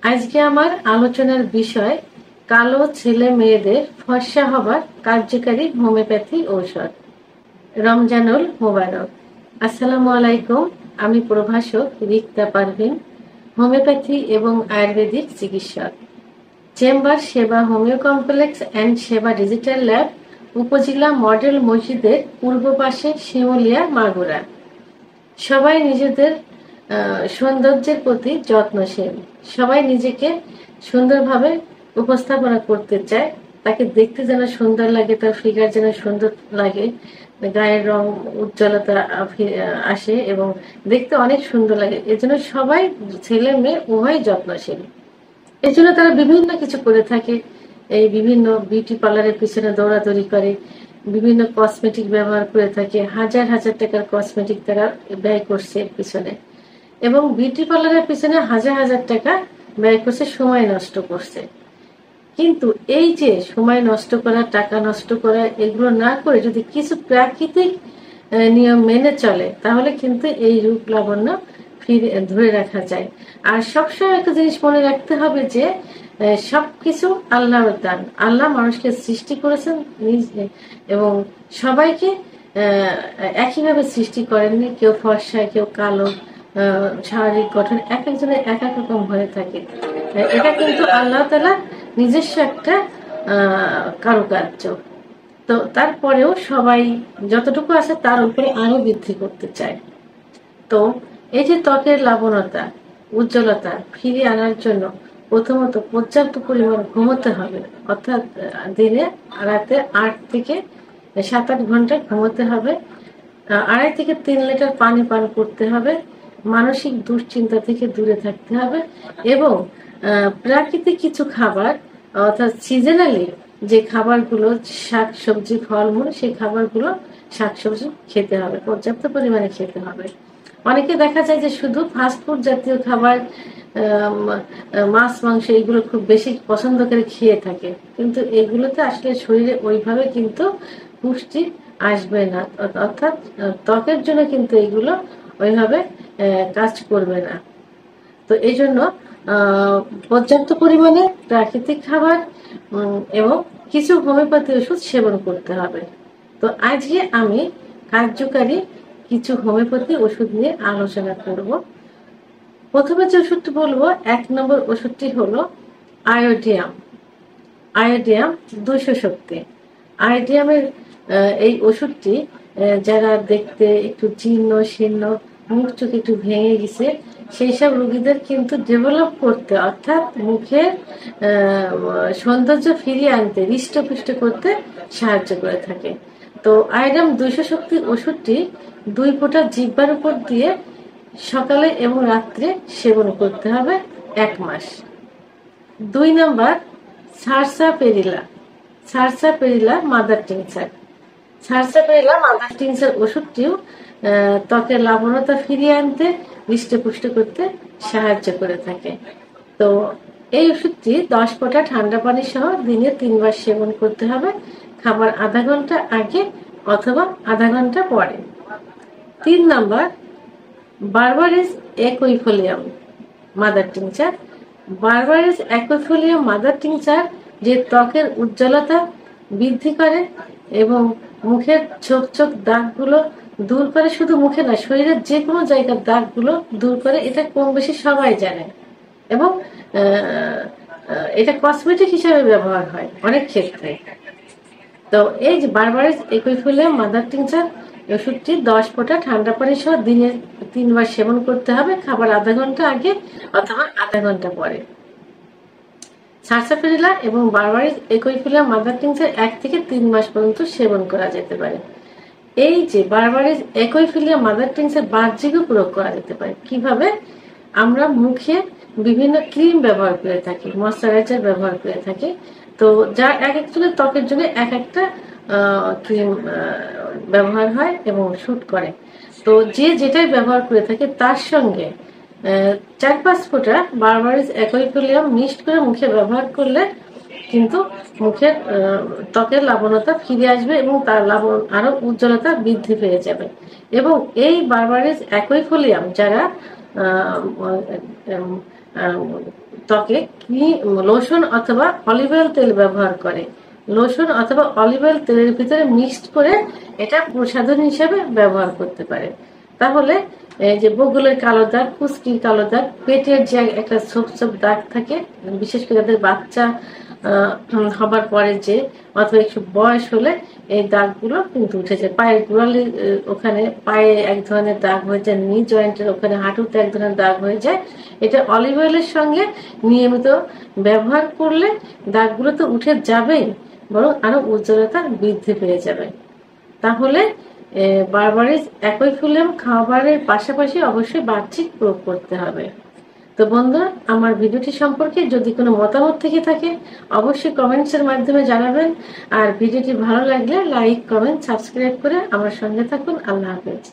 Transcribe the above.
আজকে আমার আলোচনার বিষয় কালো ছেলে মেয়েদের ফর্সা হবার কার্যকারী হোমিওপ্যাথি ঔষধ। রমজানুল মোবারক। আসসালামু আলাইকুম। আমি প্রভাষক রিক্তা পারভিন, হোমিওপ্যাথি এবং আয়ুর্বেদিক চিকিৎসক। চেম্বার সেবা হোমিও কমপ্লেক্স অ্যান্ড সেবা ডিজিটাল ল্যাব, উপজেলা মডেল মসজিদের পূর্ব পাশে, শিমুলিয়া, মাগুরা। সবাই নিজেদের সৌন্দর্যের প্রতি যত্নশীল। সবাই নিজেকে সুন্দরভাবে উপস্থাপনা করতে চায়, তাকে দেখতে যেন সুন্দর লাগে, তার ফিগার যেন সুন্দর লাগে, গায়ের রং উজ্জ্বলতা আসে এবং দেখতে অনেক সুন্দর লাগে। এজন্য সবাই, ছেলে মেয়ে উভয় যত্নশীল। এই জন্য তারা বিভিন্ন কিছু করে থাকে। এই বিভিন্ন বিউটি পার্লারের পিছনে দৌড়াদৌড়ি করে, বিভিন্ন কসমেটিক ব্যবহার করে থাকে, হাজার হাজার টাকার কসমেটিক তারা ব্যয় করছে পিছনে, এবং বিউটি পার্লারের পিছনে হাজার হাজার টাকা ব্যয় করছে, সময় নষ্ট করছে। কিন্তু এই যে সময় নষ্ট করা, টাকা নষ্ট করা, এগুলো না করে যদি কিছু প্রাকৃতিক নিয়ম মেনে চলে, তাহলে কিন্তু এই রূপ লাবণ্য ফিরে ধরে রাখা যায়। আর সবসময় একটা জিনিস মনে রাখতে হবে যে সবকিছু আল্লাহর দান। আল্লাহ মানুষকে সৃষ্টি করেছেন এবং সবাইকে একইভাবে সৃষ্টি করেননি। কেউ ফর্সা, কেউ কালো, শারীরিক গঠন এক একজনের এক এক রকম হয়ে থাকে। এটা কিন্তু আল্লাহ তাআলা নিজস্ব একটা কারুকার্য। তো তারপরেও সবাই যতটুকু আছে তার উপরে আরো বৃদ্ধি করতে চায়। তো এই যে ত্বকের লাবণ্যতা, উজ্জ্বলতা ফিরিয়ে আনার জন্য প্রথমত পর্যাপ্ত পরিমাণ ঘুমোতে হবে। অর্থাৎ দিনে রাতে 8 থেকে 7-8 ঘন্টা ঘুমোতে হবে। 2.5 থেকে 3 লিটার পানি পান করতে হবে। মানসিক দুশ্চিন্তা থেকে দূরে থাকতে হবে এবং প্রাকৃতিক কিছু খাবার, অর্থাৎ সিজনালি যে খাবারগুলো, শাক সবজি ফলমূল, সেই খাবারগুলো শাকসবজি খেতে হবে, পর্যাপ্ত পরিমাণে খেতে হবে। অনেকে দেখা যায় যে শুধু ফাস্টফুড জাতীয় খাবার, মাছ মাংস এগুলো খুব বেশি পছন্দ করে খেয়ে থাকে, কিন্তু এগুলোতে আসলে শরীরে ওইভাবে কিন্তু পুষ্টি আসবে না। অর্থাৎ ত্বকের জন্য কিন্তু এগুলো ওইভাবে কাজ করবে না। তো এই জন্য পর্যাপ্ত পরিমাণে প্রাকৃতিক খাবার এবং কিছু হোমিওপ্যাথি ওষুধ সেবন করতে হবে। তো আজকে আমি কার্যকারী কিছু হোমিওপ্যাথি ওষুধ নিয়ে আলোচনা করব। প্রথমে যে ওষুধটি বলবো, 1 নম্বর ওষুধটি হলো আয়োডিয়াম। আয়োডিয়াম 200 শক্তি। আয়োডিয়ামের এই ওষুধটি যারা দেখতে একটু জীর্ণ শীর্ণ, মুখ চোখ একটু ভেঙে গেছে, সেই সব রোগীদের কিন্তু ডেভেলপ করতে, অর্থাৎ মুখের সৌন্দর্য ফিরিয়ে আনতে, হৃষ্টপুষ্ট করতে সাহায্য করে থাকে। তো আয়োডিয়াম 200 শক্তির ওষুধটি 2 ফোঁটা জিহ্বার উপর দিয়ে সকালে এবং রাত্রে সেবন করতে হবে 1 মাস। 2 number sarsaparilla. Sarsaparilla mother tincture. Sarsaparilla mother tincture ওষুধটিও ত্বকের লাবণ্যতা ফিরিয়ে আনতে, হৃষ্টপুষ্ট করতে সাহায্য করে থাকে। তো এই ওষুধটি 10 ফোঁটা ঠান্ডা পানি সহ দিনে 3 বার সেবন করতে হবে, খাবার আধা ঘন্টা আগে অথবা আধা ঘন্টা পরে। 3 number berberis aquifolium mother tincture. Berberis aquifolium mother tincture যে ত্বকের উজ্জ্বলতা বৃদ্ধি করে এবং মুখের ছোপ ছোপ দাগগুলো দূর করে, শুধু মুখে না, শরীরের যে কোনো জায়গার দাগগুলো দূর করে। এটা কম বেশি সবাই জানে এবং এটা কসমেটিক হিসেবে ব্যবহার হয় অনেক ক্ষেত্রে। তো এই যে বারবারিস একুইফোলিয়াম মাদার টিংচার ওষুধটি 10 ফোঁটা ঠান্ডা পানি সহ দিনে 3 বার সেবন করতে হবে, খাবার আধা ঘন্টা আগে অথবা আধা ঘন্টা পরে। সারসাপেরিলা এবং বারবারিস একুইফোলিয়াম মাদার টিংচার 1 থেকে 3 মাস পর্যন্ত সেবন করা যেতে পারে। এই যে বারবারিস একুইফোলিয়াম মাদার টিংচার বাহ্যিকও প্রয়োগ করা যেতে পারে। কিভাবে? আমরা মুখে বিভিন্ন ক্রিম ব্যবহার করে থাকি, ময়শ্চারাইজার ব্যবহার করে থাকি। তো যা এক একজনের ত্বকের জন্য এক একটা ক্রিম ব্যবহার হয় এবং শুট করে। তো যে যেটাই ব্যবহার করে থাকে তার সঙ্গে 4-5 ফোঁটা বারবারিস একুইফোলিয়াম মিক্সড করে মুখে ব্যবহার করলে কিন্তু মুখের ত্বকের লাবণ্যতা ফিরে আসবে এবং তার আরো উজ্জ্বলতা বৃদ্ধি পেয়ে যাবে। এবং এই বারবারিস একুইফোলিয়াম যারা ত্বকে কি লোশন অথবা অলিভ অয়েল তেল ব্যবহার করে, লোশন অথবা অলিভ অয়েল তেলের ভিতরে মিক্সড করে এটা প্রসাধন হিসেবে ব্যবহার করতে পারে। তাহলে এই যে বগুলের কালো দাগ, কুচকির কালো দাগ, পেটের যে একটা ছোপ ছোপ দাগ থাকে, বিশেষ করে যাদের বাচ্চা হবার পরে যে অথবা একটু বয়স হলে এই দাগগুলো কিন্তু উঠে যায়। পায়ের গোড়ালি ওখানে পায়ে এক ধরনের দাগ হয়ে যায়, নি জয়েন্টের ওখানে হাঁটুতে এক ধরনের দাগ হয়ে যায়। এটা অলিভ অয়েলের সঙ্গে নিয়মিত ব্যবহার করলে দাগগুলো তো উঠে যাবেই, বরং আরো উজ্জ্বলতা বৃদ্ধি পেয়ে যাবে। তাহলে বারবারই একই ফিল্ম খাবারের পাশাপাশি অবশ্যই বাহ্যিক প্রয়োগ করতে হবে। তো বন্ধুরা, আমার ভিডিওটি সম্পর্কে যদি কোনো মতামত থেকে থাকে অবশ্যই কমেন্টসের মাধ্যমে জানাবেন। আর ভিডিওটি ভালো লাগলে লাইক, কমেন্ট, সাবস্ক্রাইব করে আমার সঙ্গে থাকুন। আল্লাহ হাফেজ।